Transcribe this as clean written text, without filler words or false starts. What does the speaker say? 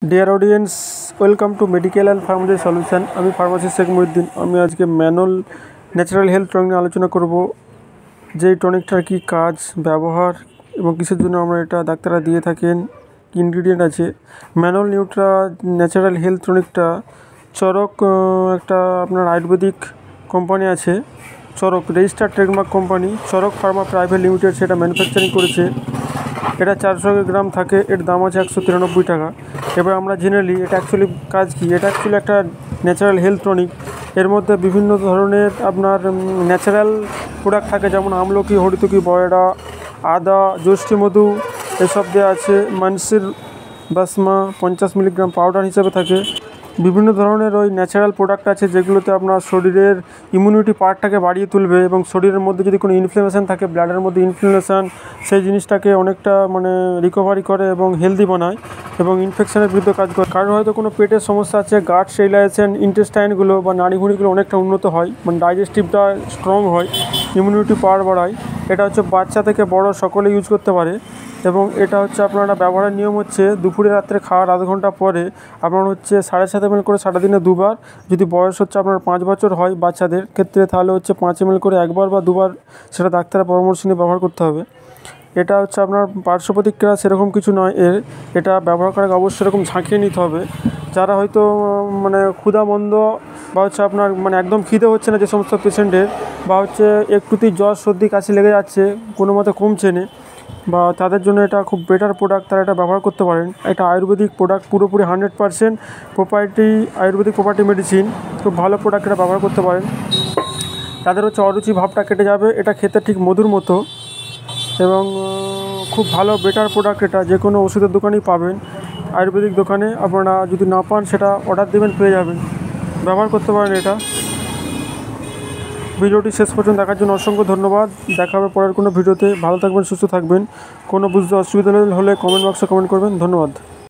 Dear audience, welcome to medical and pharmacy solution. আমি pharmacist Sheikh Mohiuddin. আমি আজকে ম্যানুয়াল ন্যাচারাল হেলথ টনিক নিয়ে আলোচনা করব। যে টনিকটার কী কাজ, ব্যবহার এবং কিসের জন্য আমরা এটা ডাক্তাররা দিয়ে থাকেন, কী ইনগ্রিডিয়েন্ট আছে। ম্যানুয়াল নিউট্রা ন্যাচারাল হেলথ টনিকটা চরক একটা আপনার আয়ুর্বেদিক কোম্পানি আছে, Charak registered trademark company, Charak pharma private limited সেটা ম্যানুফ্যাকচারিং করেছে। এটা 400 গ্রাম থাকে, এর দাম আছে 193 টাকা। এবার আমরা জেনারেলি এটা অ্যাকচুয়ালি কাজ কী। এটা অ্যাকচুয়ালি একটা ন্যাচারাল হেলথ টনিক। এর মধ্যে বিভিন্ন ধরনের আপনার ন্যাচারাল প্রোডাক্ট থাকে, যেমন আমলকি, হরিতকি, বয়রা, আদা, যষ্টি মধু এসব দেওয়া আছে। মানসির বাসমা 50 মিলিগ্রাম পাউডার হিসাবে থাকে। বিভিন্ন ধরনের ওই ন্যাচারাল প্রোডাক্ট আছে যেগুলোতে আপনার শরীরের ইমিউনিটি পার্টটাকে বাড়িয়ে তুলবে এবং শরীরের মধ্যে যদি কোনো ইনফ্লামেশান থাকে, ব্লাডের মধ্যে ইনফ্লামেশান, সেই জিনিসটাকে অনেকটা রিকভারি করে এবং হেলদি বানায় এবং ইনফেকশনের বিরুদ্ধে কাজ করে। কারণ হয়তো কোনো পেটের সমস্যা আছে, গাট স্টেরিলাইজেশন, ইন্টেস্টাইনগুলো বা নাড়িভুঁড়িগুলো অনেকটা উন্নত হয়, ডাইজেস্টিভটা স্ট্রং হয়, ইমিউনিটি পাওয়ার বাড়ায়। এটা হচ্ছে বাচ্চা থেকে বড় সকলে ইউজ করতে পারে। এবং এটা হচ্ছে আপনারা ব্যবহারের নিয়ম হচ্ছে দুপুরে রাত্রে খাওয়ার আধ ঘন্টা পরে আপনার হচ্ছে 7.5 ml করে সারাদিনে দুবার। যদি বয়স হচ্ছে আপনার 5 বছর হয় বাচ্চাদের ক্ষেত্রে, তাহলে হচ্ছে 5 ml করে একবার বা দুবার, সেটা ডাক্তারের পরামর্শ নিয়ে ব্যবহার করতে হবে। এটা হচ্ছে আপনার পার্শ্ব প্রতিক্রিয়া সেরকম কিছু নয় এর। এটা ব্যবহার করার অবশ্যই এরকম ঝাঁকিয়ে নিতে হবে। যারা হয়তো ক্ষুধামন্দ বা হচ্ছে আপনার একদম খিদে হচ্ছে না যে সমস্ত পেশেন্টের, বা হচ্ছে একটুতেই জ্বর সর্দি কাশি লেগে যাচ্ছে, কোনো মতে কমছে না, বা তাদের জন্য এটা খুব বেটার প্রোডাক্ট, তারা এটা ব্যবহার করতে পারেন। এটা আয়ুর্বেদিক প্রোডাক্ট, পুরোপুরি 100% প্রপার্টি আয়ুর্বেদিক প্রপার্টি মেডিসিন। খুব ভালো প্রোডাক্ট, এটা ব্যবহার করতে পারেন। তাদের হচ্ছে অরুচি ভাবটা কেটে যাবে। এটা খেতে ঠিক মধুর মতো এবং খুব ভালো বেটার প্রোডাক্ট। এটা যে কোনো ওষুধের দোকানেই পাবেন, আয়ুর্বেদিক দোকানে। আপনারা যদি না পান সেটা অর্ডার দেবেন, পেয়ে যাবেন। ব্যবহার করতে পারেন এটা। ভিডিওটি শেষ পর্যন্ত দেখার জন্য অসংখ্য ধন্যবাদ। দেখা হবে পরের কোনো ভিডিওতে। ভালো থাকবেন, সুস্থ থাকবেন। কোনো বুঝতে অসুবিধা হলে কমেন্ট বক্সে কমেন্ট করবেন। ধন্যবাদ।